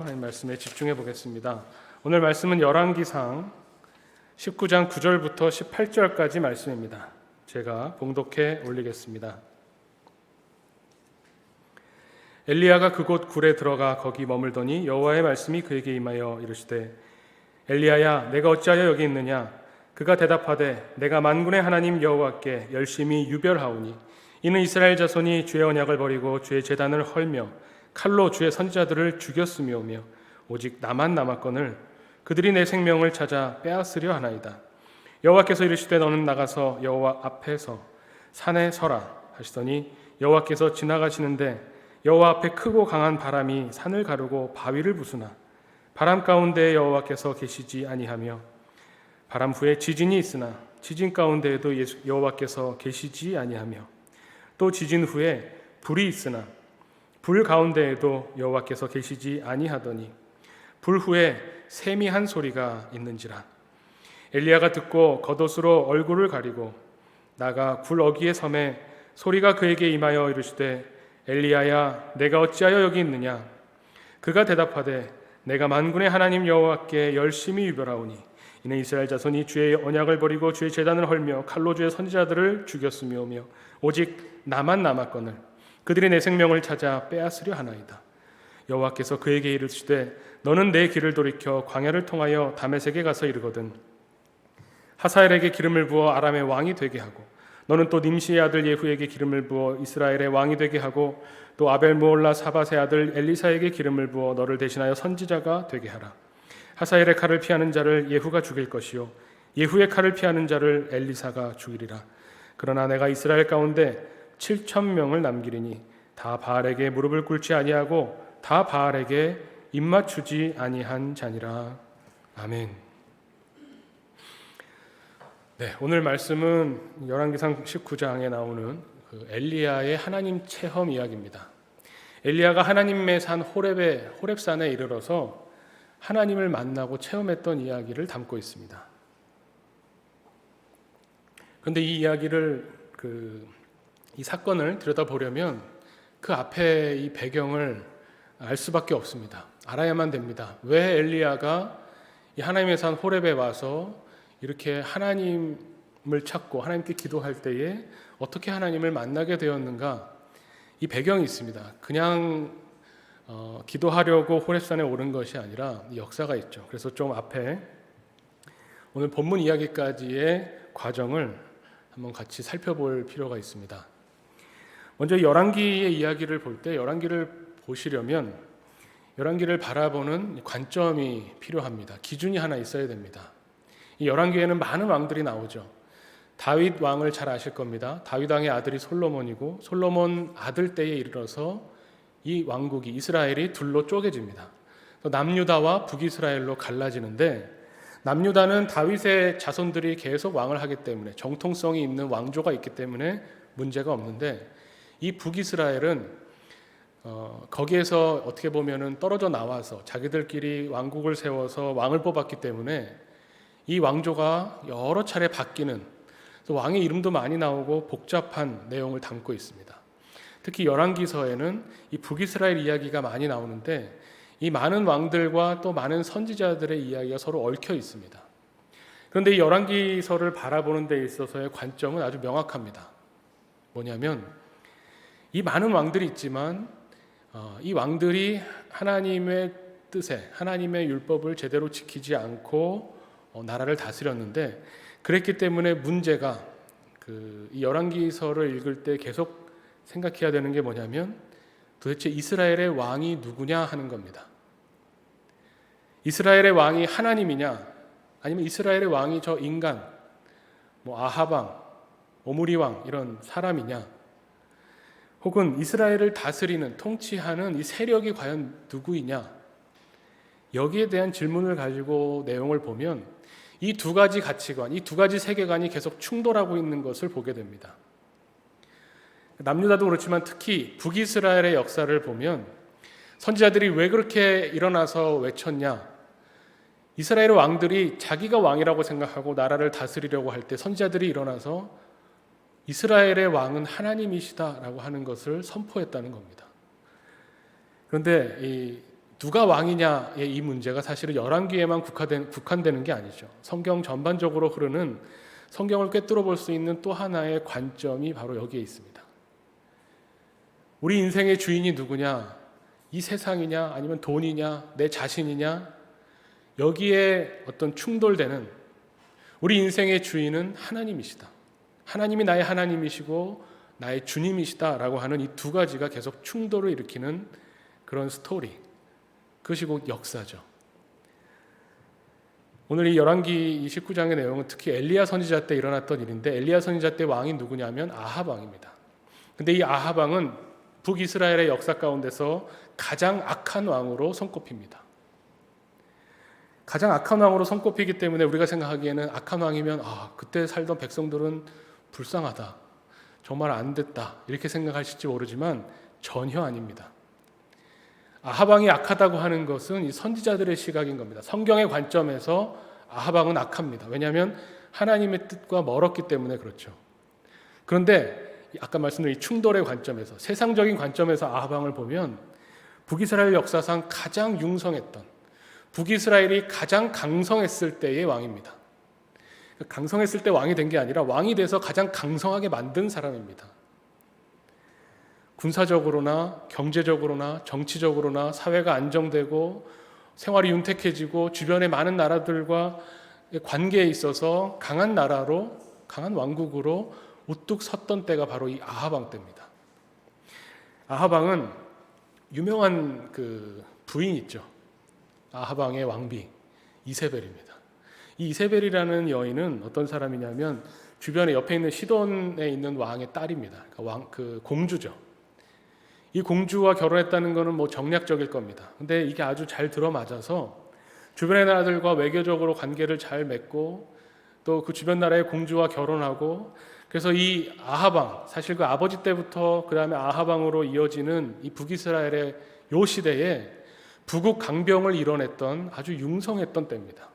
하나님 말씀에 집중해 보겠습니다. 오늘 말씀은 열왕기상 19장 9절부터 18절까지 말씀입니다. 제가 봉독해 올리겠습니다. 엘리야가 그곳 굴에 들어가 거기 머물더니 여호와의 말씀이 그에게 임하여 이르시되 엘리야야 내가 어찌하여 여기 있느냐. 그가 대답하되 내가 만군의 하나님 여호와께 열심히 유별하오니 이는 이스라엘 자손이 주의 언약을 버리고 주의 제단을 헐며 칼로 주의 선지자들을 죽였으며오며 오직 나만 남았거늘 그들이 내 생명을 찾아 빼앗으려 하나이다. 여호와께서 이르시되 너는 나가서 여호와 앞에서 산에 서라 하시더니 여호와께서 지나가시는데 여호와 앞에 크고 강한 바람이 산을 가르고 바위를 부수나 바람 가운데에 여호와께서 계시지 아니하며 바람 후에 지진이 있으나 지진 가운데에도 여호와께서 계시지 아니하며 또 지진 후에 불이 있으나 불 가운데에도 여호와께서 계시지 아니하더니 불 후에 샘이 한 소리가 있는지라. 엘리야가 듣고 겉옷으로 얼굴을 가리고 나가 굴 어귀에 섬에 소리가 그에게 임하여 이르시되 엘리야야 내가 어찌하여 여기 있느냐. 그가 대답하되 내가 만군의 하나님 여호와께 열심히 유별하오니 이는 이스라엘 자손이 주의 언약을 버리고 주의 제단을 헐며 칼로 주의 선지자들을 죽였으며오며 오직 나만 남았거늘 그들이 내 생명을 찾아 빼앗으려 하나이다. 여호와께서 그에게 이르시되 너는 내 길을 돌이켜 광야를 통하여 다메섹에 가서 이르거든 하사엘에게 기름을 부어 아람의 왕이 되게 하고 너는 또 님시의 아들 예후에게 기름을 부어 이스라엘의 왕이 되게 하고 또 아벨므올라 사밧의 아들 엘리사에게 기름을 부어 너를 대신하여 선지자가 되게 하라. 하사엘의 칼을 피하는 자를 예후가 죽일 것이요 예후의 칼을 피하는 자를 엘리사가 죽이리라. 그러나 내가 이스라엘 가운데 7,000명을 남기리니 다 바알에게 무릎을 꿇지 아니하고 다 바알에게 입맞추지 아니한 자니라. 아멘. 네, 오늘 말씀은 열왕기상 19장에 나오는 엘리야의 하나님 체험 이야기입니다. 엘리야가 하나님의 산 호렙산에 이르러서 하나님을 만나고 체험했던 이야기를 담고 있습니다. 그런데 이 이야기를 이 사건을 들여다보려면 그 앞에 이 배경을 알 수밖에 없습니다. 알아야만 됩니다. 왜 엘리야가 이 하나님의 산 호렙에 와서 이렇게 하나님을 찾고 하나님께 기도할 때에 어떻게 하나님을 만나게 되었는가? 이 배경이 있습니다. 그냥 기도하려고 호렙산에 오른 것이 아니라 역사가 있죠. 그래서 좀 앞에 오늘 본문 이야기까지의 과정을 한번 같이 살펴볼 필요가 있습니다. 먼저 열왕기의 이야기를 볼 때 열왕기를 보시려면 열왕기를 바라보는 관점이 필요합니다. 기준이 하나 있어야 됩니다. 이 열왕기에는 많은 왕들이 나오죠. 다윗 왕을 잘 아실 겁니다. 다윗 왕의 아들이 솔로몬이고 솔로몬 아들 때에 이르러서 이 왕국이 이스라엘이 둘로 쪼개집니다. 남유다와 북이스라엘로 갈라지는데 남유다는 다윗의 자손들이 계속 왕을 하기 때문에 정통성이 있는 왕조가 있기 때문에 문제가 없는데 이 북이스라엘은 거기에서 어떻게 보면은 떨어져 나와서 자기들끼리 왕국을 세워서 왕을 뽑았기 때문에 이 왕조가 여러 차례 바뀌는 왕의 이름도 많이 나오고 복잡한 내용을 담고 있습니다. 특히 열왕기서에는 이 북이스라엘 이야기가 많이 나오는데 이 많은 왕들과 또 많은 선지자들의 이야기가 서로 얽혀 있습니다. 그런데 이 열왕기서를 바라보는 데 있어서의 관점은 아주 명확합니다. 뭐냐면 이 많은 왕들이 있지만 이 왕들이 하나님의 뜻에 하나님의 율법을 제대로 지키지 않고 나라를 다스렸는데 그랬기 때문에 문제가 이 열왕기서를 읽을 때 계속 생각해야 되는 게 뭐냐면 도대체 이스라엘의 왕이 누구냐 하는 겁니다. 이스라엘의 왕이 하나님이냐 아니면 이스라엘의 왕이 저 인간 아하방, 오므리 왕 이런 사람이냐 혹은 이스라엘을 다스리는 통치하는 이 세력이 과연 누구이냐 여기에 대한 질문을 가지고 내용을 보면 이 두 가지 가치관, 이 두 가지 세계관이 계속 충돌하고 있는 것을 보게 됩니다. 남유다도 그렇지만 특히 북이스라엘의 역사를 보면 선지자들이 왜 그렇게 일어나서 외쳤냐? 이스라엘의 왕들이 자기가 왕이라고 생각하고 나라를 다스리려고 할 때 선지자들이 일어나서 이스라엘의 왕은 하나님이시다라고 하는 것을 선포했다는 겁니다. 그런데 누가 왕이냐의 이 문제가 사실은 열왕기에만 국한되는 게 아니죠. 성경 전반적으로 흐르는 성경을 꿰뚫어 볼 수 있는 또 하나의 관점이 바로 여기에 있습니다. 우리 인생의 주인이 누구냐? 이 세상이냐? 아니면 돈이냐? 내 자신이냐? 여기에 어떤 충돌되는 우리 인생의 주인은 하나님이시다. 하나님이 나의 하나님이시고 나의 주님이시다라고 하는 이 두 가지가 계속 충돌을 일으키는 그런 스토리. 그것이 곧 역사죠. 오늘 이 열왕기 29장의 내용은 특히 엘리야 선지자 때 일어났던 일인데 엘리야 선지자 때 왕이 누구냐면 아합 왕입니다. 근데 이 아합 왕은 북이스라엘의 역사 가운데서 가장 악한 왕으로 손꼽힙니다. 가장 악한 왕으로 손꼽히기 때문에 우리가 생각하기에는 악한 왕이면 그때 살던 백성들은 불쌍하다, 정말 안 됐다 이렇게 생각하실지 모르지만 전혀 아닙니다. 아합 왕이 악하다고 하는 것은 이 선지자들의 시각인 겁니다. 성경의 관점에서 아합 왕은 악합니다. 왜냐하면 하나님의 뜻과 멀었기 때문에 그렇죠. 그런데 아까 말씀드린 이 충돌의 관점에서, 세상적인 관점에서 아합 왕을 보면 북이스라엘 역사상 가장 융성했던, 북이스라엘이 가장 강성했을 때의 왕입니다. 강성했을 때 왕이 된 게 아니라 왕이 돼서 가장 강성하게 만든 사람입니다. 군사적으로나 경제적으로나 정치적으로나 사회가 안정되고 생활이 윤택해지고 주변의 많은 나라들과 관계에 있어서 강한 나라로, 강한 왕국으로 우뚝 섰던 때가 바로 이 아합 왕 때입니다. 아합 왕은 유명한 그 부인 있죠. 아합 왕의 왕비 이세벨입니다. 이 이세벨이라는 여인은 어떤 사람이냐면 주변에 옆에 있는 시돈에 있는 왕의 딸입니다. 그러니까 그 공주죠. 이 공주와 결혼했다는 것은 뭐 정략적일 겁니다. 근데 이게 아주 잘 들어맞아서 주변의 나라들과 외교적으로 관계를 잘 맺고 또 그 주변 나라의 공주와 결혼하고, 그래서 이 아합 왕, 사실 그 아버지 때부터 그 다음에 아합 왕으로 이어지는 이 북이스라엘의 요 시대에 부국 강병을 이뤄냈던 아주 융성했던 때입니다.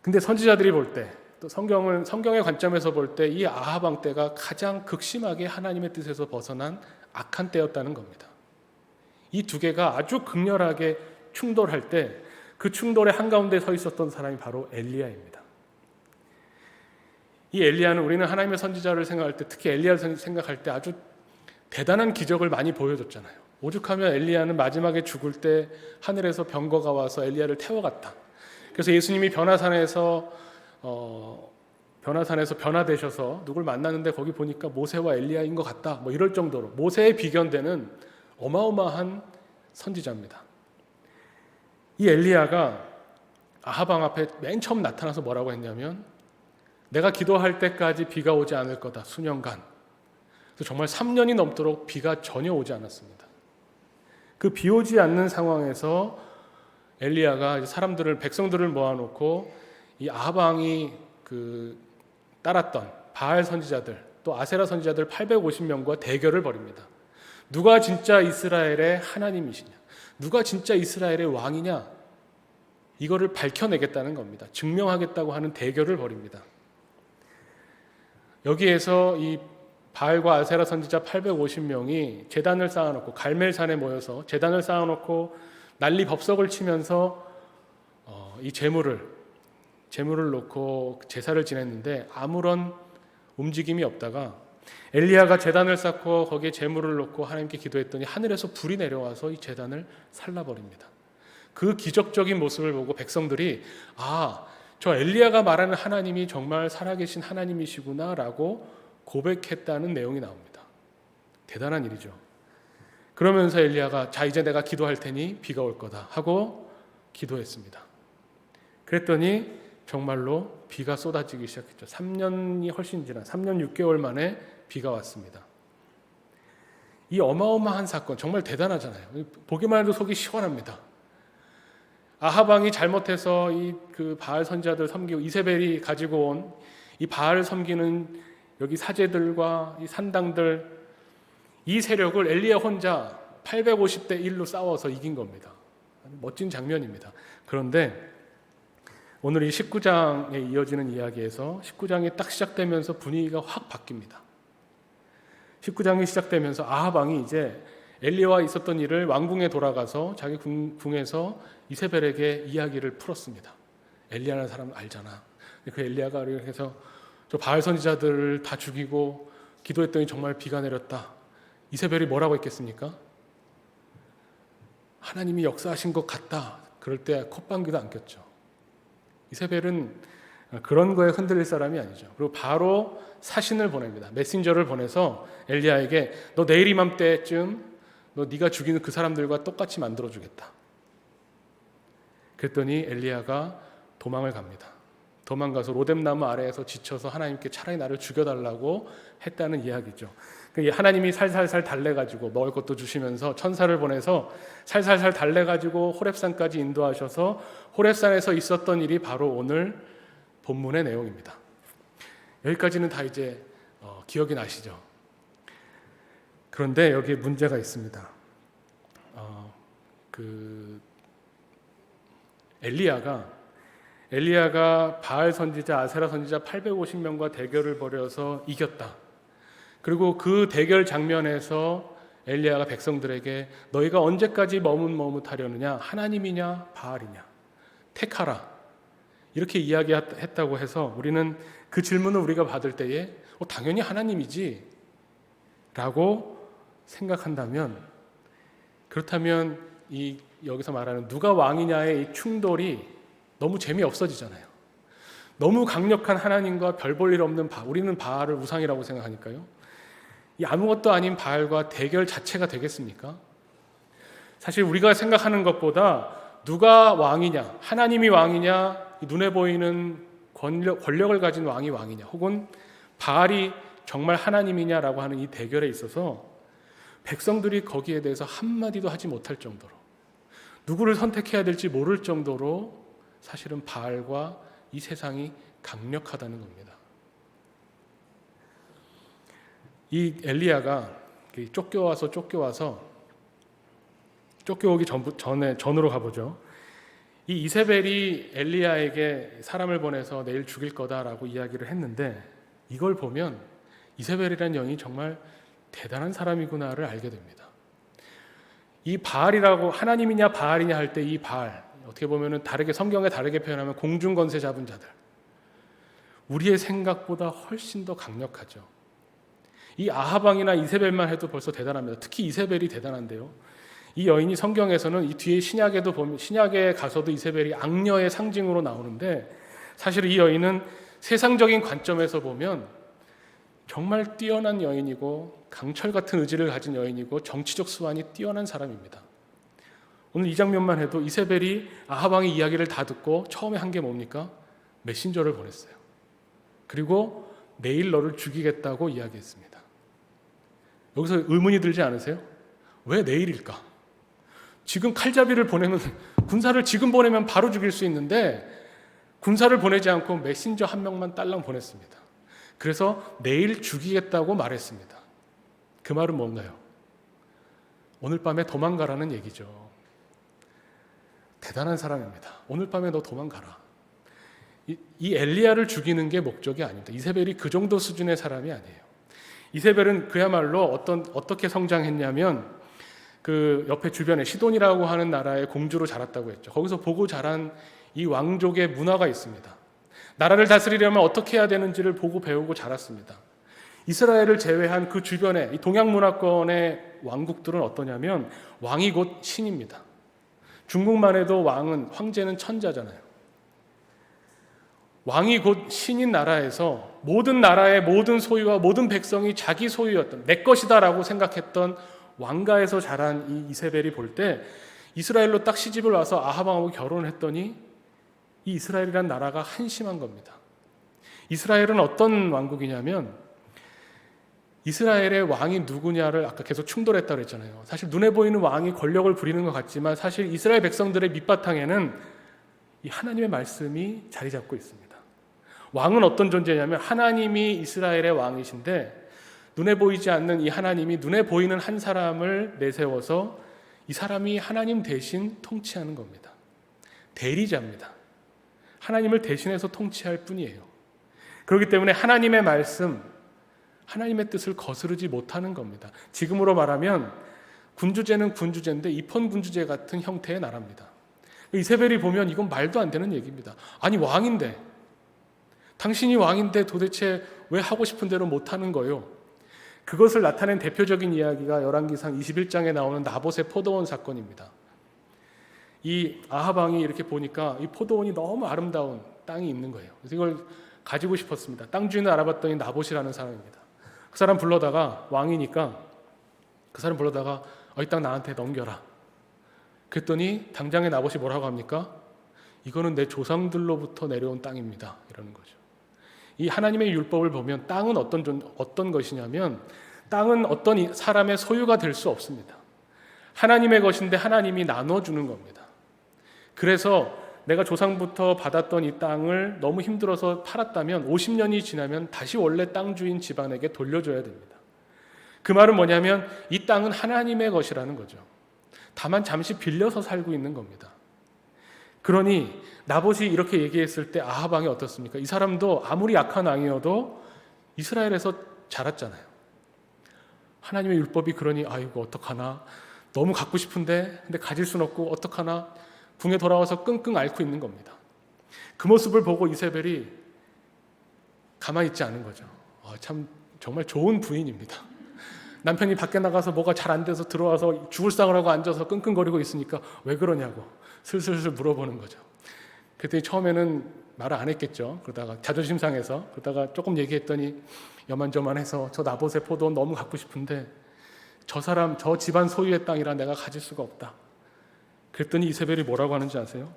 근데 선지자들이 볼 때, 또 성경의 관점에서 볼 때 이 아합 왕 때가 가장 극심하게 하나님의 뜻에서 벗어난 악한 때였다는 겁니다. 이 두 개가 아주 극렬하게 충돌할 때 그 충돌의 한가운데 서 있었던 사람이 바로 엘리야입니다. 이 엘리야는 우리는 하나님의 선지자를 생각할 때, 특히 엘리야를 생각할 때 아주 대단한 기적을 많이 보여줬잖아요. 오죽하면 엘리야는 마지막에 죽을 때 하늘에서 병거가 와서 엘리야를 태워갔다. 그래서 예수님이 변화산에서 변화되셔서 누굴 만났는데 거기 보니까 모세와 엘리야인 것 같다, 뭐 이럴 정도로 모세에 비견되는 어마어마한 선지자입니다. 이 엘리야가 아합 왕 앞에 맨 처음 나타나서 뭐라고 했냐면 내가 기도할 때까지 비가 오지 않을 거다, 수년간. 그래서 정말 3년이 넘도록 비가 전혀 오지 않았습니다. 그 비 오지 않는 상황에서 엘리야가 백성들을 모아놓고 이 아합 왕이 따랐던 바알 선지자들, 또 아세라 선지자들 850명과 대결을 벌입니다. 누가 진짜 이스라엘의 하나님이시냐, 누가 진짜 이스라엘의 왕이냐, 이거를 밝혀내겠다는 겁니다. 증명하겠다고 하는 대결을 벌입니다. 여기에서 이 바알과 아세라 선지자 850명이 제단을 쌓아놓고 갈멜산에 모여서 제단을 쌓아놓고 난리 법석을 치면서 이 제물을 놓고 제사를 지냈는데 아무런 움직임이 없다가 엘리야가 제단을 쌓고 거기에 제물을 놓고 하나님께 기도했더니 하늘에서 불이 내려와서 이 제단을 살라버립니다. 그 기적적인 모습을 보고 백성들이 저 엘리야가 말하는 하나님이 정말 살아계신 하나님이시구나 라고 고백했다는 내용이 나옵니다. 대단한 일이죠. 그러면서 엘리야가 이제 내가 기도할 테니 비가 올 거다 하고 기도했습니다. 그랬더니 정말로 비가 쏟아지기 시작했죠. 3년이 훨씬 지난 3년 6개월 만에 비가 왔습니다. 이 어마어마한 사건 정말 대단하잖아요. 보기만 해도 속이 시원합니다. 아합 왕이 잘못해서 그 바알 선지자들 섬기고 이세벨이 가지고 온 이 바알 섬기는 여기 사제들과 이 산당들, 이 세력을 엘리야 혼자 850대 1로 싸워서 이긴 겁니다. 멋진 장면입니다. 그런데 오늘 이 19장에 이어지는 이야기에서 19장이 딱 시작되면서 분위기가 확 바뀝니다. 19장이 시작되면서 아합 왕이 이제 엘리야와 있었던 일을 왕궁에 돌아가서 자기 궁에서 이세벨에게 이야기를 풀었습니다. 엘리야라는 사람 알잖아. 그 엘리야가 그래서 저 바알 선지자들을 다 죽이고 기도했더니 정말 비가 내렸다. 이세벨이 뭐라고 했겠습니까? 하나님이 역사하신 것 같다. 그럴 때 콧방귀도 안 꼈죠. 이세벨은 그런 거에 흔들릴 사람이 아니죠. 그리고 바로 사신을 보냅니다. 메신저를 보내서 엘리야에게 너 내일 이맘때쯤 네가 죽이는 그 사람들과 똑같이 만들어주겠다. 그랬더니 엘리야가 도망을 갑니다. 도망가서 로뎀나무 아래에서 지쳐서 하나님께 차라리 나를 죽여달라고 했다는 이야기죠. 하나님이 살살살 달래가지고 먹을 것도 주시면서 천사를 보내서 살살살 달래가지고 호렙산까지 인도하셔서 호렙산에서 있었던 일이 바로 오늘 본문의 내용입니다. 여기까지는 다 이제 기억이 나시죠? 그런데 여기에 문제가 있습니다. 엘리야가 바알 선지자, 아세라 선지자 850명과 대결을 벌여서 이겼다. 그리고 그 대결 장면에서 엘리야가 백성들에게 너희가 언제까지 머뭇머뭇하려느냐? 하나님이냐 바알이냐? 택하라. 이렇게 이야기했다고 해서 우리는 그 질문을 우리가 받을 때에 당연히 하나님이지 라고 생각한다면, 그렇다면 여기서 말하는 누가 왕이냐의 이 충돌이 너무 재미없어지잖아요. 너무 강력한 하나님과 별 볼 일 없는 우리는 바알을 우상이라고 생각하니까요. 이 아무것도 아닌 바알과 대결 자체가 되겠습니까? 사실 우리가 생각하는 것보다 누가 왕이냐, 하나님이 왕이냐, 눈에 보이는 권력을 가진 왕이 왕이냐, 혹은 바알이 정말 하나님이냐라고 하는 이 대결에 있어서 백성들이 거기에 대해서 한마디도 하지 못할 정도로, 누구를 선택해야 될지 모를 정도로 사실은 바알과 이 세상이 강력하다는 겁니다. 이 엘리야가 쫓겨오기 전으로 가보죠. 이 이세벨이 엘리야에게 사람을 보내서 내일 죽일 거다라고 이야기를 했는데, 이걸 보면 이세벨이라는 영이 정말 대단한 사람이구나를 알게 됩니다. 이 바알이라고 하나님이냐 바알이냐 할 때 이 바알, 어떻게 보면 성경에 다르게 표현하면 공중권세 잡은 자들, 우리의 생각보다 훨씬 더 강력하죠. 이 아하방이나 이세벨만 해도 벌써 대단합니다. 특히 이세벨이 대단한데요. 이 여인이 성경에서는 이 뒤에 신약에 가서도 이세벨이 악녀의 상징으로 나오는데, 사실 이 여인은 세상적인 관점에서 보면 정말 뛰어난 여인이고 강철 같은 의지를 가진 여인이고 정치적 수완이 뛰어난 사람입니다. 오늘 이 장면만 해도 이세벨이 아하방의 이야기를 다 듣고 처음에 한 게 뭡니까? 메신저를 보냈어요. 그리고 내일 너를 죽이겠다고 이야기했습니다. 여기서 의문이 들지 않으세요? 왜 내일일까? 지금 칼잡이를 보내면, 군사를 지금 보내면 바로 죽일 수 있는데 군사를 보내지 않고 메신저 한 명만 딸랑 보냈습니다. 그래서 내일 죽이겠다고 말했습니다. 그 말은 뭔가요? 오늘 밤에 도망가라는 얘기죠. 대단한 사람입니다. 오늘 밤에 너 도망가라. 이 엘리야를 죽이는 게 목적이 아닙니다. 이세벨이 그 정도 수준의 사람이 아니에요. 이세벨은 그야말로 어떻게 성장했냐면, 그 옆에 주변에 시돈이라고 하는 나라의 공주로 자랐다고 했죠. 거기서 보고 자란 이 왕족의 문화가 있습니다. 나라를 다스리려면 어떻게 해야 되는지를 보고 배우고 자랐습니다. 이스라엘을 제외한 그 주변에 이 동양 문화권의 왕국들은 어떠냐면 왕이 곧 신입니다. 중국만 해도 황제는 천자잖아요. 왕이 곧 신인 나라에서 모든 나라의 모든 소유와 모든 백성이 자기 소유였던, 내 것이다라고 생각했던 왕가에서 자란 이 이세벨이 볼 때 이스라엘로 딱 시집을 와서 아하방하고 결혼을 했더니 이 이스라엘이란 나라가 한심한 겁니다. 이스라엘은 어떤 왕국이냐면, 이스라엘의 왕이 누구냐를 아까 계속 충돌했다고 했잖아요. 사실 눈에 보이는 왕이 권력을 부리는 것 같지만 사실 이스라엘 백성들의 밑바탕에는 이 하나님의 말씀이 자리 잡고 있습니다. 왕은 어떤 존재냐면 하나님이 이스라엘의 왕이신데, 눈에 보이지 않는 이 하나님이 눈에 보이는 한 사람을 내세워서 이 사람이 하나님 대신 통치하는 겁니다. 대리자입니다. 하나님을 대신해서 통치할 뿐이에요. 그렇기 때문에 하나님의 말씀, 하나님의 뜻을 거스르지 못하는 겁니다. 지금으로 말하면 군주제는 군주제인데 입헌 군주제 같은 형태의 나라입니다. 이세벨이 보면 이건 말도 안 되는 얘기입니다. 아니 왕인데, 당신이 왕인데 도대체 왜 하고 싶은 대로 못하는 거요? 그것을 나타낸 대표적인 이야기가 열왕기상 21장에 나오는 나봇의 포도원 사건입니다. 이 아합 왕이 이렇게 보니까 이 포도원이 너무 아름다운 땅이 있는 거예요. 그래서 이걸 가지고 싶었습니다. 땅 주인을 알아봤더니 나봇이라는 사람입니다. 그 사람 불러다가, 왕이니까 그 사람 불러다가 이 땅 나한테 넘겨라. 그랬더니 당장에 나봇이 뭐라고 합니까? 이거는 내 조상들로부터 내려온 땅입니다. 이러는 거죠. 이 하나님의 율법을 보면 땅은 어떤 것이냐면, 땅은 어떤 사람의 소유가 될 수 없습니다. 하나님의 것인데 하나님이 나눠주는 겁니다. 그래서 내가 조상부터 받았던 이 땅을 너무 힘들어서 팔았다면 50년이 지나면 다시 원래 땅 주인 집안에게 돌려줘야 됩니다. 그 말은 뭐냐면 이 땅은 하나님의 것이라는 거죠. 다만 잠시 빌려서 살고 있는 겁니다. 그러니 나봇이 이렇게 얘기했을 때 아합 왕이 어떻습니까? 이 사람도 아무리 약한 왕이어도 이스라엘에서 자랐잖아요. 하나님의 율법이 그러니 아이고 어떡하나, 너무 갖고 싶은데 근데 가질 수는 없고 어떡하나, 궁에 돌아와서 끙끙 앓고 있는 겁니다. 그 모습을 보고 이세벨이 가만히 있지 않은 거죠. 참 정말 좋은 부인입니다. 남편이 밖에 나가서 뭐가 잘 안 돼서 들어와서 죽을 상을 하고 앉아서 끙끙거리고 있으니까 왜 그러냐고 슬슬 물어보는 거죠. 그랬더니 처음에는 말을 안 했겠죠. 그러다가 자존심 상해서, 그러다가 조금 얘기했더니 여만저만해서 저 나봇의 포도원 너무 갖고 싶은데 저 집안 소유의 땅이라 내가 가질 수가 없다. 그랬더니 이세벨이 뭐라고 하는지 아세요?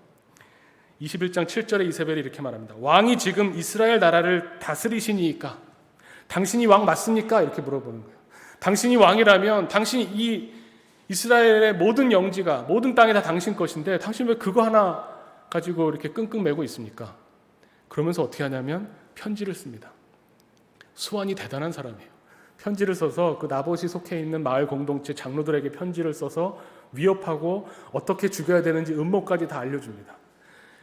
21장 7절에 이세벨이 이렇게 말합니다. 왕이 지금 이스라엘 나라를 다스리시니까 당신이 왕 맞습니까? 이렇게 물어보는 거예요. 당신이 왕이라면 당신이 이 이스라엘의 모든 영지가, 모든 땅이 다 당신 것인데 당신 왜 그거 하나 가지고 이렇게 끙끙 매고 있습니까? 그러면서 어떻게 하냐면 편지를 씁니다. 수완이 대단한 사람이에요. 편지를 써서 그 나봇이 속해 있는 마을 공동체 장로들에게 편지를 써서 위협하고 어떻게 죽여야 되는지 음모까지 다 알려줍니다.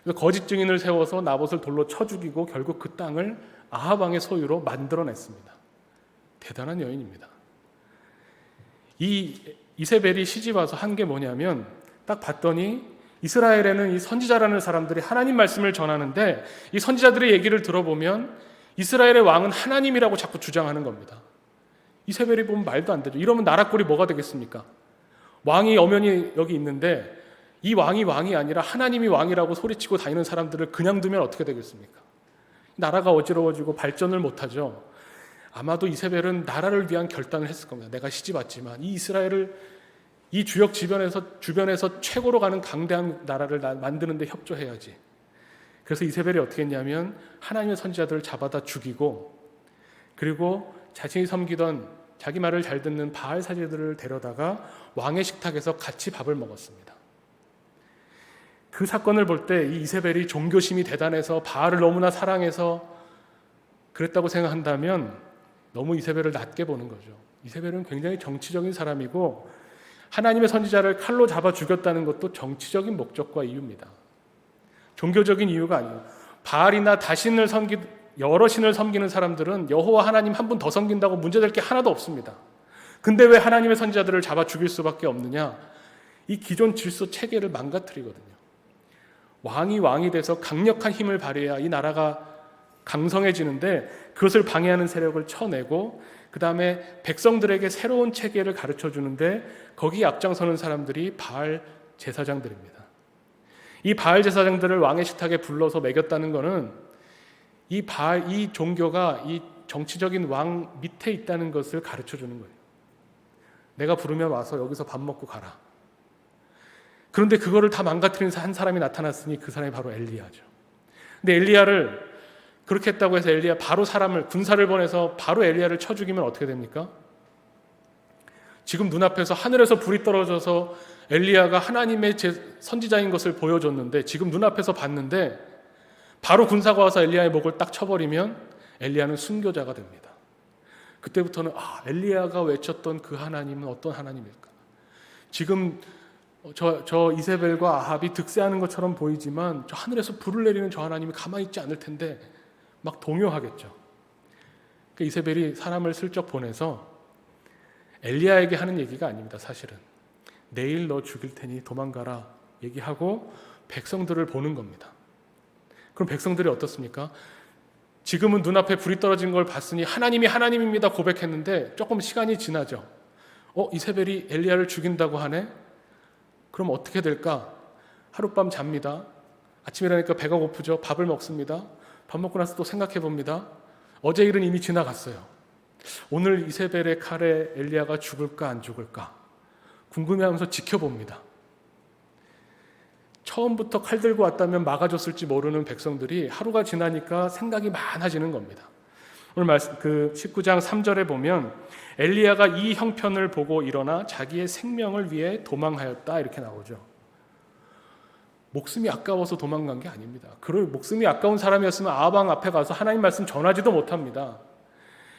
그래서 거짓 증인을 세워서 나봇을 돌로 쳐 죽이고 결국 그 땅을 아합 왕의 소유로 만들어냈습니다. 대단한 여인입니다. 이 이세벨이 시집 와서 한 게 뭐냐면 딱 봤더니 이스라엘에는 이 선지자라는 사람들이 하나님 말씀을 전하는데 이 선지자들의 얘기를 들어보면 이스라엘의 왕은 하나님이라고 자꾸 주장하는 겁니다. 이세벨이 보면 말도 안 되죠. 이러면 나라 꼴이 뭐가 되겠습니까? 왕이 엄연히 여기 있는데 이 왕이 아니라 하나님이 왕이라고 소리치고 다니는 사람들을 그냥 두면 어떻게 되겠습니까? 나라가 어지러워지고 발전을 못하죠. 아마도 이세벨은 나라를 위한 결단을 했을 겁니다. 내가 시집 왔지만 이 이스라엘을 이 주역 주변에서 최고로 가는 강대한 나라를 만드는 데 협조해야지. 그래서 이세벨이 어떻게 했냐면 하나님의 선지자들을 잡아다 죽이고, 그리고 자신이 섬기던 자기 말을 잘 듣는 바알 사제들을 데려다가 왕의 식탁에서 같이 밥을 먹었습니다. 그 사건을 볼 때 이 이세벨이 종교심이 대단해서 바알을 너무나 사랑해서 그랬다고 생각한다면 너무 이세벨을 낮게 보는 거죠. 이세벨은 굉장히 정치적인 사람이고 하나님의 선지자를 칼로 잡아 죽였다는 것도 정치적인 목적과 이유입니다. 종교적인 이유가 아니에요. 바알이나 여러 신을 섬기는 사람들은 여호와 하나님 한 분 더 섬긴다고 문제될 게 하나도 없습니다. 근데 왜 하나님의 선지자들을 잡아 죽일 수밖에 없느냐? 이 기존 질서 체계를 망가뜨리거든요. 왕이 돼서 강력한 힘을 발휘해야 이 나라가 강성해지는데 그것을 방해하는 세력을 쳐내고 그 다음에 백성들에게 새로운 체계를 가르쳐 주는데 거기에 앞장서는 사람들이 바알 제사장들입니다. 이 바알 제사장들을 왕의 식탁에 불러서 먹였다는 것은 이 종교가 이 정치적인 왕 밑에 있다는 것을 가르쳐 주는 거예요. 내가 부르면 와서 여기서 밥 먹고 가라. 그런데 그거를 다 망가뜨리는 한 사람이 나타났으니 그 사람이 바로 엘리야죠. 근데 엘리야를 그렇게 했다고 해서 엘리야 바로 군사를 보내서 바로 엘리야를 쳐 죽이면 어떻게 됩니까? 지금 눈앞에서 하늘에서 불이 떨어져서 엘리야가 하나님의 선지자인 것을 보여줬는데 지금 눈앞에서 봤는데 바로 군사가 와서 엘리야의 목을 딱 쳐버리면 엘리야는 순교자가 됩니다. 그때부터는 엘리야가 외쳤던 그 하나님은 어떤 하나님일까? 지금 저 이세벨과 아합이 득세하는 것처럼 보이지만 저 하늘에서 불을 내리는 저 하나님이 가만히 있지 않을 텐데 막 동요하겠죠. 그러니까 이세벨이 사람을 슬쩍 보내서 엘리야에게 하는 얘기가 아닙니다. 사실은 내일 너 죽일 테니 도망가라 얘기하고 백성들을 보는 겁니다. 그럼 백성들이 어떻습니까? 지금은 눈앞에 불이 떨어진 걸 봤으니 하나님이 하나님입니다 고백했는데 조금 시간이 지나죠. 이세벨이 엘리야를 죽인다고 하네? 그럼 어떻게 될까? 하룻밤 잡니다. 아침에 일어나니까 배가 고프죠. 밥을 먹습니다. 밥 먹고 나서 또 생각해 봅니다. 어제 일은 이미 지나갔어요. 오늘 이세벨의 칼에 엘리야가 죽을까 안 죽을까 궁금해하면서 지켜봅니다. 처음부터 칼 들고 왔다면 막아줬을지 모르는 백성들이 하루가 지나니까 생각이 많아지는 겁니다. 오늘 말씀 19장 3절에 보면 엘리야가 이 형편을 보고 일어나 자기의 생명을 위해 도망하였다 이렇게 나오죠. 목숨이 아까워서 도망간 게 아닙니다. 그런 목숨이 아까운 사람이었으면 아방 앞에 가서 하나님 말씀 전하지도 못합니다.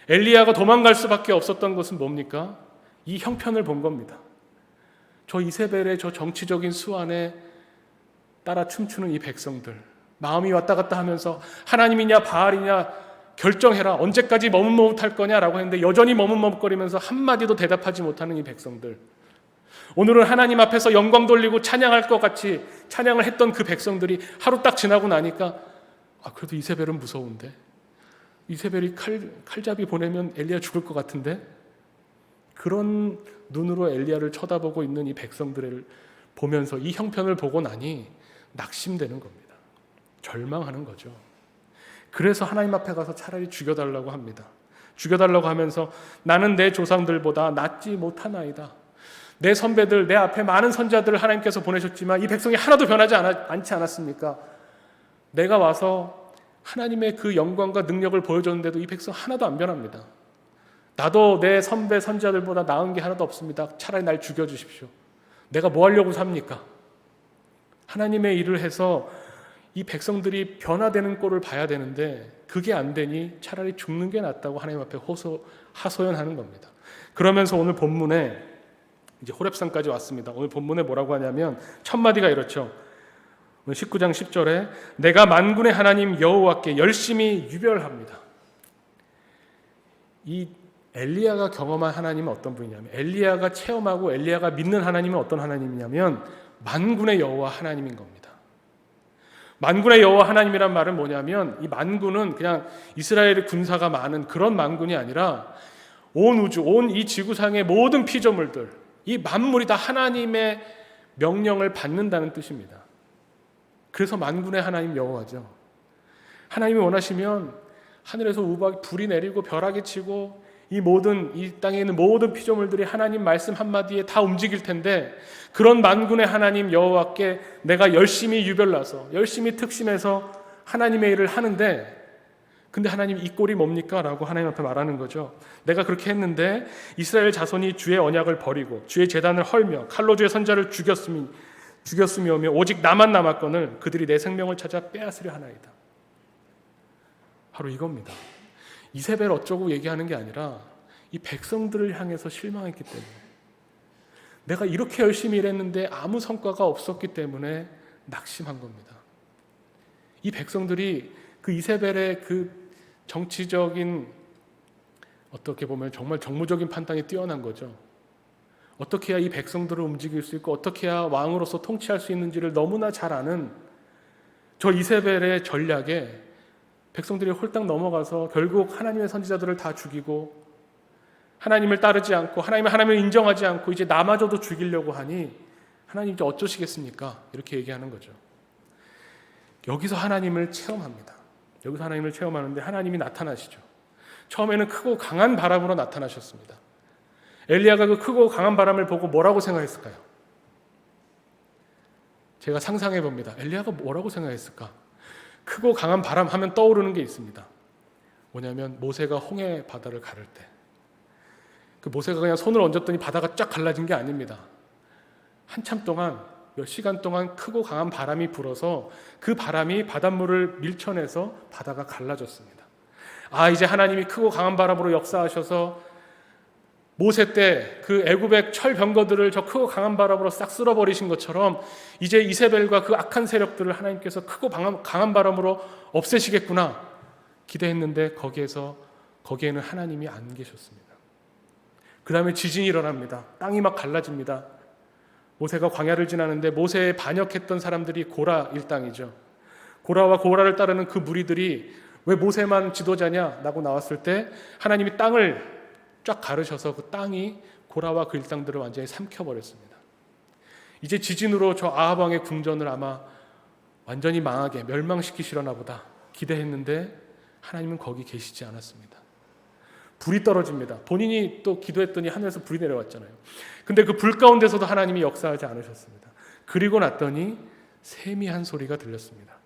엘리야가 도망갈 수밖에 없었던 것은 뭡니까? 이 형편을 본 겁니다. 저 이세벨의 저 정치적인 수완에 따라 춤추는 이 백성들, 마음이 왔다 갔다 하면서 하나님이냐 바알이냐 결정해라, 언제까지 머뭇머뭇할 거냐라고 했는데 여전히 머뭇머뭇거리면서 한마디도 대답하지 못하는 이 백성들, 오늘은 하나님 앞에서 영광 돌리고 찬양할 것 같이 찬양을 했던 그 백성들이 하루 딱 지나고 나니까 그래도 이세벨은 무서운데, 이세벨이 칼잡이 보내면 엘리야 죽을 것 같은데, 그런 눈으로 엘리야를 쳐다보고 있는 이 백성들을 보면서 이 형편을 보고 나니 낙심되는 겁니다. 절망하는 거죠. 그래서 하나님 앞에 가서 차라리 죽여달라고 합니다. 죽여달라고 하면서 나는 내 조상들보다 낫지 못하나이다. 내 선배들, 내 앞에 많은 선자들을 하나님께서 보내셨지만 이 백성이 하나도 변하지 않지 않았습니까? 내가 와서 하나님의 그 영광과 능력을 보여줬는데도 이 백성 하나도 안 변합니다. 나도 내 선배 선자들보다 나은 게 하나도 없습니다. 차라리 날 죽여주십시오. 내가 뭐 하려고 삽니까? 하나님의 일을 해서 이 백성들이 변화되는 꼴을 봐야 되는데 그게 안 되니 차라리 죽는 게 낫다고 하나님 앞에 하소연하는 겁니다. 그러면서 오늘 본문에 이제 호렙산까지 왔습니다. 오늘 본문에 뭐라고 하냐면 첫 마디가 이렇죠. 19장 10절에 내가 만군의 하나님 여호와께 열심히 유별합니다. 이 엘리야가 경험한 하나님은 어떤 분이냐면, 엘리야가 체험하고 엘리야가 믿는 하나님은 어떤 하나님이냐면 만군의 여호와 하나님인 겁니다. 만군의 여호와 하나님이란 말은 뭐냐면, 이 만군은 그냥 이스라엘의 군사가 많은 그런 만군이 아니라 온 우주, 온 이 지구상의 모든 피조물들, 이 만물이 다 하나님의 명령을 받는다는 뜻입니다. 그래서 만군의 하나님 여호와죠. 하나님이 원하시면 하늘에서 우박 불이 내리고 벼락이 치고 이 땅에 있는 모든 피조물들이 하나님 말씀 한마디에 다 움직일 텐데, 그런 만군의 하나님 여호와께 내가 열심히 유별나서 열심히 특심해서 하나님의 일을 하는데, 근데 하나님 이 꼴이 뭡니까? 라고 하나님 앞에 말하는 거죠. 내가 그렇게 했는데 이스라엘 자손이 주의 언약을 버리고 주의 제단을 헐며 칼로 주의 선자를 죽였으며며 오직 나만 남았거늘 그들이 내 생명을 찾아 빼앗으려 하나이다. 바로 이겁니다. 이세벨 어쩌고 얘기하는 게 아니라 이 백성들을 향해서 실망했기 때문에, 내가 이렇게 열심히 일했는데 아무 성과가 없었기 때문에 낙심한 겁니다. 이 백성들이 그 이세벨의 그 정치적인, 어떻게 보면 정말 정무적인 판단이 뛰어난 거죠. 어떻게 해야 이 백성들을 움직일 수 있고 어떻게 해야 왕으로서 통치할 수 있는지를 너무나 잘 아는 저 이세벨의 전략에 백성들이 홀딱 넘어가서 결국 하나님의 선지자들을 다 죽이고 하나님을 따르지 않고 하나님을 인정하지 않고 이제 나마저도 죽이려고 하니 하나님 이제 어쩌시겠습니까? 이렇게 얘기하는 거죠. 여기서 하나님을 체험합니다. 여기서 하나님을 체험하는데 하나님이 나타나시죠. 처음에는 크고 강한 바람으로 나타나셨습니다. 엘리야가 그 크고 강한 바람을 보고 뭐라고 생각했을까요? 제가 상상해 봅니다. 엘리야가 뭐라고 생각했을까? 크고 강한 바람 하면 떠오르는 게 있습니다. 뭐냐면 모세가 홍해 바다를 가를 때, 그 모세가 그냥 손을 얹었더니 바다가 쫙 갈라진 게 아닙니다. 한참 동안, 몇 시간 동안 크고 강한 바람이 불어서 그 바람이 바닷물을 밀쳐내서 바다가 갈라졌습니다. 이제 하나님이 크고 강한 바람으로 역사하셔서 모세 때 그 애굽의 철병거들을 저 크고 강한 바람으로 싹 쓸어버리신 것처럼 이제 이세벨과 그 악한 세력들을 하나님께서 크고 강한 바람으로 없애시겠구나 기대했는데 거기에는 하나님이 안 계셨습니다. 그 다음에 지진이 일어납니다. 땅이 막 갈라집니다. 모세가 광야를 지나는데 모세에 반역했던 사람들이 고라 일당이죠. 고라와 고라를 따르는 그 무리들이 왜 모세만 지도자냐라고 나왔을 때 하나님이 땅을 쫙 가르셔서 그 땅이 고라와 그 일당들을 완전히 삼켜버렸습니다. 이제 지진으로 저 아합 왕의 궁전을 아마 완전히 망하게 멸망시키시려나 보다 기대했는데 하나님은 거기 계시지 않았습니다. 불이 떨어집니다. 본인이 또 기도했더니 하늘에서 불이 내려왔잖아요. 근데 그 불 가운데서도 하나님이 역사하지 않으셨습니다. 그리고 났더니 세미한 소리가 들렸습니다.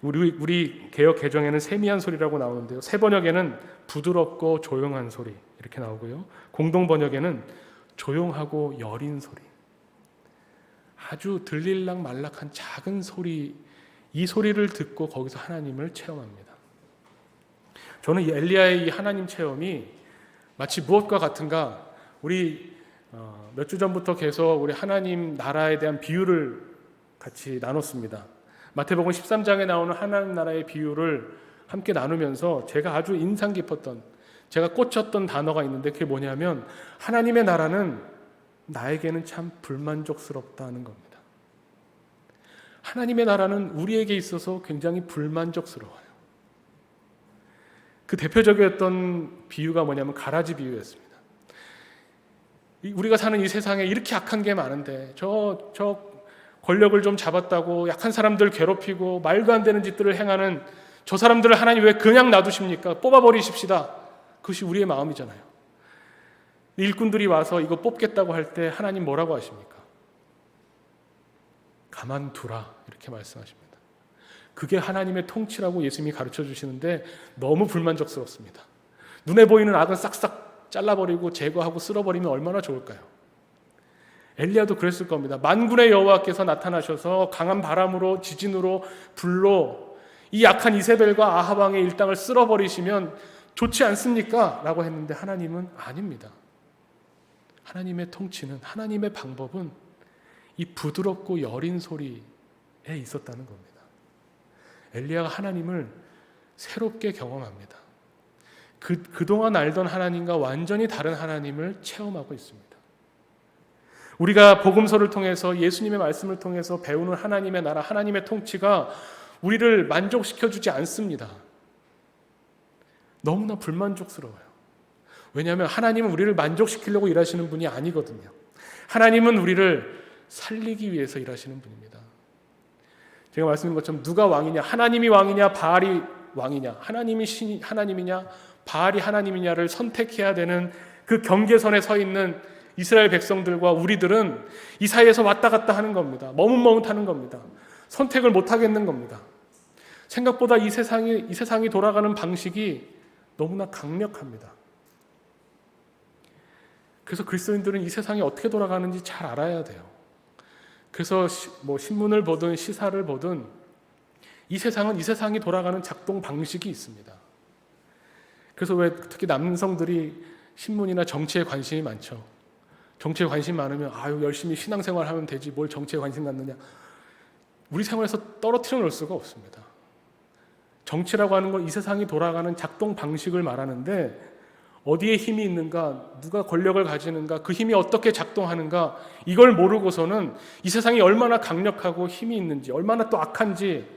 우리 개역 개정에는 세미한 소리라고 나오는데요. 새 번역에는 부드럽고 조용한 소리 이렇게 나오고요. 공동 번역에는 조용하고 여린 소리. 아주 들릴락 말락한 작은 소리, 이 소리를 듣고 거기서 하나님을 체험합니다. 저는 이 엘리야의 이 하나님 체험이 마치 무엇과 같은가, 우리 몇 주 전부터 계속 우리 하나님 나라에 대한 비유를 같이 나눴습니다. 마태복음 13장에 나오는 하나님 나라의 비유를 함께 나누면서 제가 아주 인상 깊었던, 제가 꽂혔던 단어가 있는데 그게 뭐냐면 하나님의 나라는 나에게는 참 불만족스럽다는 겁니다. 하나님의 나라는 우리에게 있어서 굉장히 불만족스러워요. 그 대표적이었던 비유가 뭐냐면 가라지 비유였습니다. 우리가 사는 이 세상에 이렇게 악한 게 많은데 저 권력을 좀 잡았다고 약한 사람들 괴롭히고 말도 안 되는 짓들을 행하는 저 사람들을 하나님 왜 그냥 놔두십니까? 뽑아버리십시다. 그것이 우리의 마음이잖아요. 일꾼들이 와서 이거 뽑겠다고 할 때 하나님 뭐라고 하십니까? 가만두라 이렇게 말씀하십니다. 그게 하나님의 통치라고 예수님이 가르쳐 주시는데 너무 불만족스럽습니다. 눈에 보이는 악은 싹싹 잘라버리고 제거하고 쓸어버리면 얼마나 좋을까요? 엘리야도 그랬을 겁니다. 만군의 여호와께서 나타나셔서 강한 바람으로 지진으로 불로 이 약한 이세벨과 아합 왕의 일당을 쓸어버리시면 좋지 않습니까? 라고 했는데 하나님은 아닙니다. 하나님의 통치는, 하나님의 방법은 이 부드럽고 여린 소리에 있었다는 겁니다. 엘리야가 하나님을 새롭게 경험합니다. 그동안 알던 하나님과 완전히 다른 하나님을 체험하고 있습니다. 우리가 복음서를 통해서 예수님의 말씀을 통해서 배우는 하나님의 나라, 하나님의 통치가 우리를 만족시켜주지 않습니다. 너무나 불만족스러워요. 왜냐하면 하나님은 우리를 만족시키려고 일하시는 분이 아니거든요. 하나님은 우리를 살리기 위해서 일하시는 분입니다. 제가 말씀드린 것처럼 누가 왕이냐, 하나님이 왕이냐 바알이 왕이냐, 하나님이 하나님이냐 바알이 하나님이냐를 선택해야 되는 그 경계선에 서 있는 이스라엘 백성들과 우리들은 이 사이에서 왔다 갔다 하는 겁니다. 머뭇머뭇하는 겁니다. 선택을 못 하겠는 겁니다. 생각보다 이 세상이 돌아가는 방식이 너무나 강력합니다. 그래서 그리스도인들은 이 세상이 어떻게 돌아가는지 잘 알아야 돼요. 그래서 신문을 보든 시사를 보든 이 세상이 돌아가는 작동 방식이 있습니다. 그래서 왜 특히 남성들이 신문이나 정치에 관심이 많죠. 정치에 관심 많으면 열심히 신앙생활 하면 되지 뭘 정치에 관심 갖느냐. 우리 생활에서 떨어뜨려 놓을 수가 없습니다. 정치라고 하는 건 이 세상이 돌아가는 작동 방식을 말하는데 어디에 힘이 있는가, 누가 권력을 가지는가, 그 힘이 어떻게 작동하는가, 이걸 모르고서는 이 세상이 얼마나 강력하고 힘이 있는지, 얼마나 또 악한지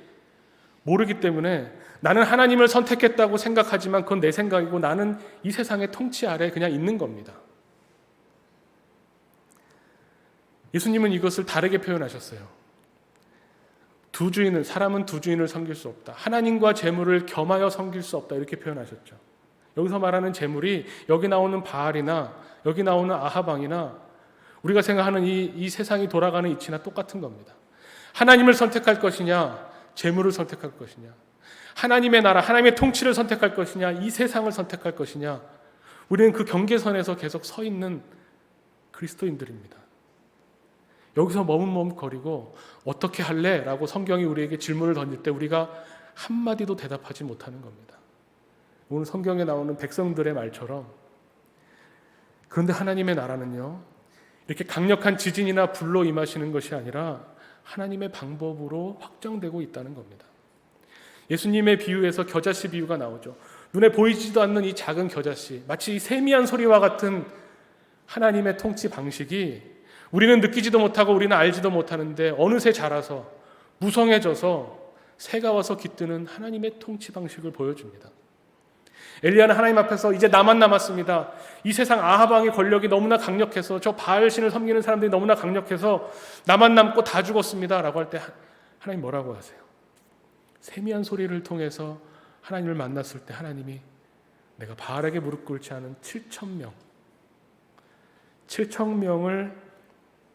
모르기 때문에 나는 하나님을 선택했다고 생각하지만 그건 내 생각이고 나는 이 세상의 통치 아래 그냥 있는 겁니다. 예수님은 이것을 다르게 표현하셨어요. 사람은 두 주인을 섬길 수 없다. 하나님과 재물을 겸하여 섬길 수 없다. 이렇게 표현하셨죠. 여기서 말하는 재물이 여기 나오는 바알이나 여기 나오는 아합 왕이나 우리가 생각하는 이 세상이 돌아가는 이치나 똑같은 겁니다. 하나님을 선택할 것이냐, 재물을 선택할 것이냐, 하나님의 나라, 하나님의 통치를 선택할 것이냐, 이 세상을 선택할 것이냐, 우리는 그 경계선에서 계속 서 있는 그리스도인들입니다. 여기서 머뭇머뭇거리고 어떻게 할래? 라고 성경이 우리에게 질문을 던질 때 우리가 한마디도 대답하지 못하는 겁니다. 오늘 성경에 나오는 백성들의 말처럼. 그런데 하나님의 나라는요, 이렇게 강력한 지진이나 불로 임하시는 것이 아니라 하나님의 방법으로 확정되고 있다는 겁니다. 예수님의 비유에서 겨자씨 비유가 나오죠. 눈에 보이지도 않는 이 작은 겨자씨, 마치 이 세미한 소리와 같은 하나님의 통치 방식이 우리는 느끼지도 못하고 우리는 알지도 못하는데 어느새 자라서 무성해져서 새가 와서 깃드는 하나님의 통치 방식을 보여줍니다. 엘리야는 하나님 앞에서 이제 나만 남았습니다. 이 세상 아합 왕의 권력이 너무나 강력해서 저 바알신을 섬기는 사람들이 너무나 강력해서 나만 남고 다 죽었습니다 라고 할 때 하나님 뭐라고 하세요? 세미한 소리를 통해서 하나님을 만났을 때 하나님이 내가 바알에게 무릎 꿇지 않은 7,000명을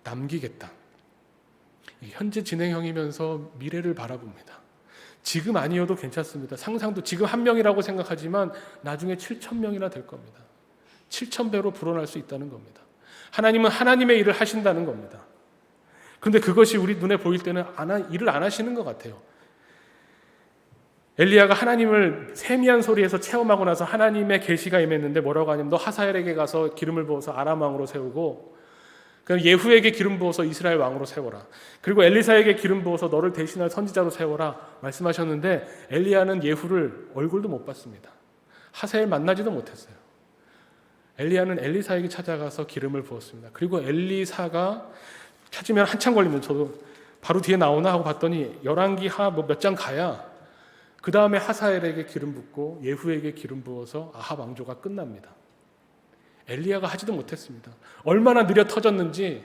남기겠다. 현재 진행형이면서 미래를 바라봅니다. 지금 아니어도 괜찮습니다. 상상도 지금 1명이라고 생각하지만 나중에 7,000명이나 될 겁니다. 7,000배로 불어날 수 있다는 겁니다. 하나님은 하나님의 일을 하신다는 겁니다. 그런데 그것이 우리 눈에 보일 때는 일을 안 하시는 것 같아요. 엘리야가 하나님을 세미한 소리에서 체험하고 나서 하나님의 계시가 임했는데 뭐라고 하냐면 너 하사엘에게 가서 기름을 부어서 아람 왕으로 세우고 그럼 예후에게 기름 부어서 이스라엘 왕으로 세워라. 그리고 엘리사에게 기름 부어서 너를 대신할 선지자로 세워라 말씀하셨는데 엘리야는 예후를 얼굴도 못 봤습니다. 하사엘 만나지도 못했어요. 엘리야는 엘리사에게 찾아가서 기름을 부었습니다. 그리고 엘리사가 찾으면 한참 걸립니다. 저도 바로 뒤에 나오나 하고 봤더니 열왕기하 몇 장 가야 그 다음에 하사엘에게 기름 붓고 예후에게 기름 부어서 아합 왕조가 끝납니다. 엘리야가 하지도 못했습니다. 얼마나 느려 터졌는지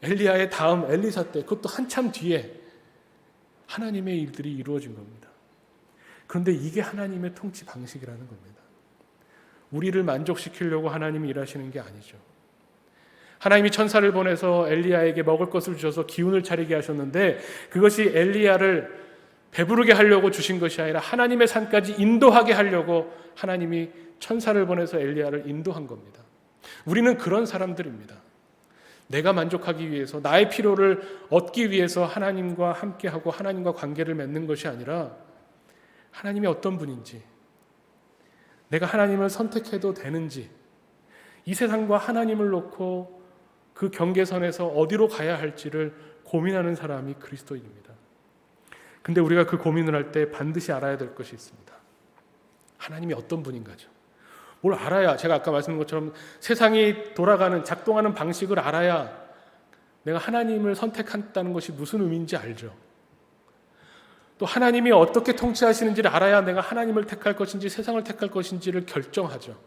엘리야의 다음 엘리사 때 그것도 한참 뒤에 하나님의 일들이 이루어진 겁니다. 그런데 이게 하나님의 통치 방식이라는 겁니다. 우리를 만족시키려고 하나님이 일하시는 게 아니죠. 하나님이 천사를 보내서 엘리야에게 먹을 것을 주셔서 기운을 차리게 하셨는데 그것이 엘리야를 배부르게 하려고 주신 것이 아니라 하나님의 산까지 인도하게 하려고 하나님이 천사를 보내서 엘리야를 인도한 겁니다. 우리는 그런 사람들입니다. 내가 만족하기 위해서 나의 필요를 얻기 위해서 하나님과 함께하고 하나님과 관계를 맺는 것이 아니라 하나님이 어떤 분인지 내가 하나님을 선택해도 되는지 이 세상과 하나님을 놓고 그 경계선에서 어디로 가야 할지를 고민하는 사람이 그리스도인입니다. 근데 우리가 그 고민을 할 때 반드시 알아야 될 것이 있습니다. 하나님이 어떤 분인가죠. 뭘 알아야 제가 아까 말씀드린 것처럼 세상이 돌아가는 작동하는 방식을 알아야 내가 하나님을 선택한다는 것이 무슨 의미인지 알죠. 또 하나님이 어떻게 통치하시는지를 알아야 내가 하나님을 택할 것인지 세상을 택할 것인지를 결정하죠.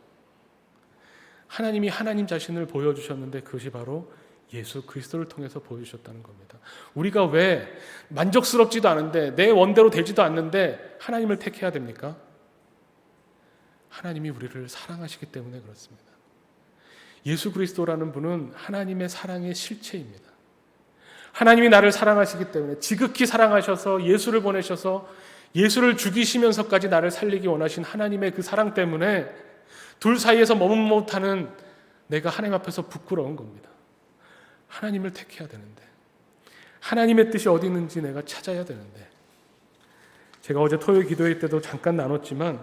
하나님이 하나님 자신을 보여주셨는데 그것이 바로 예수 그리스도를 통해서 보여주셨다는 겁니다. 우리가 왜 만족스럽지도 않은데 내 원대로 되지도 않는데 하나님을 택해야 됩니까? 하나님이 우리를 사랑하시기 때문에 그렇습니다. 예수 그리스도라는 분은 하나님의 사랑의 실체입니다. 하나님이 나를 사랑하시기 때문에 지극히 사랑하셔서 예수를 보내셔서 예수를 죽이시면서까지 나를 살리기 원하신 하나님의 그 사랑 때문에 둘 사이에서 머뭇 못하는 내가 하나님 앞에서 부끄러운 겁니다. 하나님을 택해야 되는데 하나님의 뜻이 어디 있는지 내가 찾아야 되는데 제가 어제 토요일 기도회 때도 잠깐 나눴지만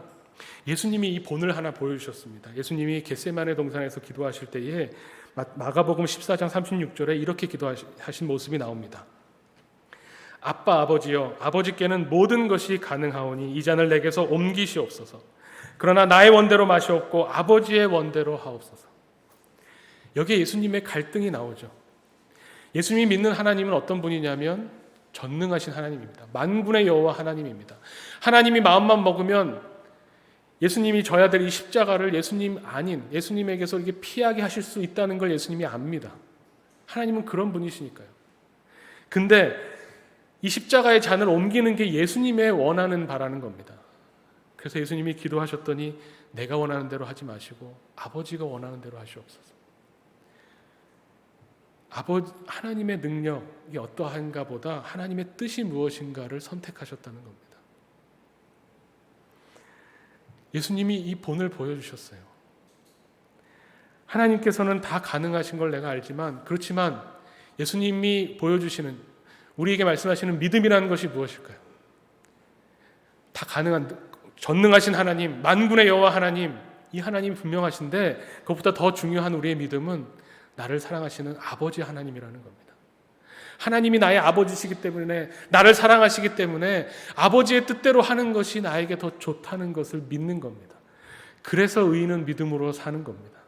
예수님이 이 본을 하나 보여주셨습니다. 예수님이 겟세마네 동산에서 기도하실 때에 마가복음 14장 36절에 이렇게 기도하신 모습이 나옵니다. 아빠 아버지여 아버지께는 모든 것이 가능하오니 이 잔을 내게서 옮기시옵소서. 그러나 나의 원대로 마시옵고 아버지의 원대로 하옵소서. 여기에 예수님의 갈등이 나오죠. 예수님이 믿는 하나님은 어떤 분이냐면 전능하신 하나님입니다. 만군의 여호와 하나님입니다. 하나님이 마음만 먹으면 예수님이 져야 될 이 십자가를 예수님 아닌 예수님에게서 이게 피하게 하실 수 있다는 걸 예수님이 압니다. 하나님은 그런 분이시니까요. 근데 이 십자가의 잔을 옮기는 게 예수님의 원하는 바라는 겁니다. 그래서 예수님이 기도하셨더니 내가 원하는 대로 하지 마시고 아버지가 원하는 대로 하시옵소서. 하나님의 능력이 어떠한가 보다 하나님의 뜻이 무엇인가를 선택하셨다는 겁니다. 예수님이 이 본을 보여주셨어요. 하나님께서는 다 가능하신 걸 내가 알지만 그렇지만 예수님이 보여주시는 우리에게 말씀하시는 믿음이라는 것이 무엇일까요? 다 가능한 전능하신 하나님, 만군의 여호와 하나님, 이 하나님이 분명하신데 그것보다 더 중요한 우리의 믿음은 나를 사랑하시는 아버지 하나님이라는 겁니다. 하나님이 나의 아버지시기 때문에 나를 사랑하시기 때문에 아버지의 뜻대로 하는 것이 나에게 더 좋다는 것을 믿는 겁니다. 그래서 의인은 믿음으로 사는 겁니다.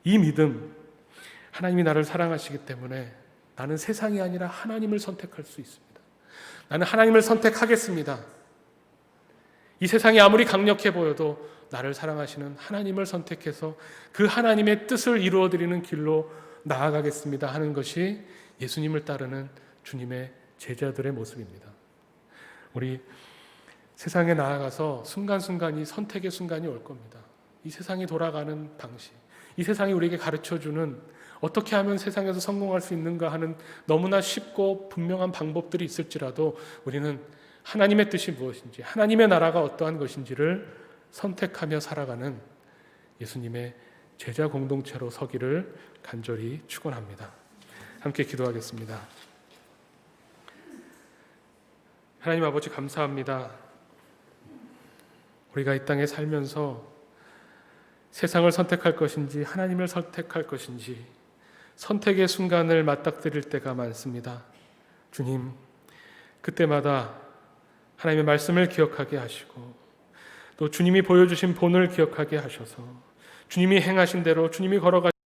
이 믿음, 하나님이 나를 사랑하시기 때문에 나는 세상이 아니라 하나님을 선택할 수 있습니다. 나는 하나님을 선택하겠습니다. 이 세상이 아무리 강력해 보여도 나를 사랑하시는 하나님을 선택해서 그 하나님의 뜻을 이루어드리는 길로 나아가겠습니다 하는 것이 예수님을 따르는 주님의 제자들의 모습입니다. 우리 세상에 나아가서 순간순간이 선택의 순간이 올 겁니다. 이 세상이 돌아가는 방식, 이 세상이 우리에게 가르쳐주는 어떻게 하면 세상에서 성공할 수 있는가 하는 너무나 쉽고 분명한 방법들이 있을지라도 우리는 하나님의 뜻이 무엇인지, 하나님의 나라가 어떠한 것인지를 선택하며 살아가는 예수님의 제자 공동체로 서기를 간절히 축원합니다. 함께 기도하겠습니다. 하나님 아버지 감사합니다. 우리가 이 땅에 살면서 세상을 선택할 것인지 하나님을 선택할 것인지 선택의 순간을 맞닥뜨릴 때가 많습니다. 주님, 그때마다 하나님의 말씀을 기억하게 하시고 또 주님이 보여주신 본을 기억하게 하셔서 주님이 행하신 대로 주님이 걸어가신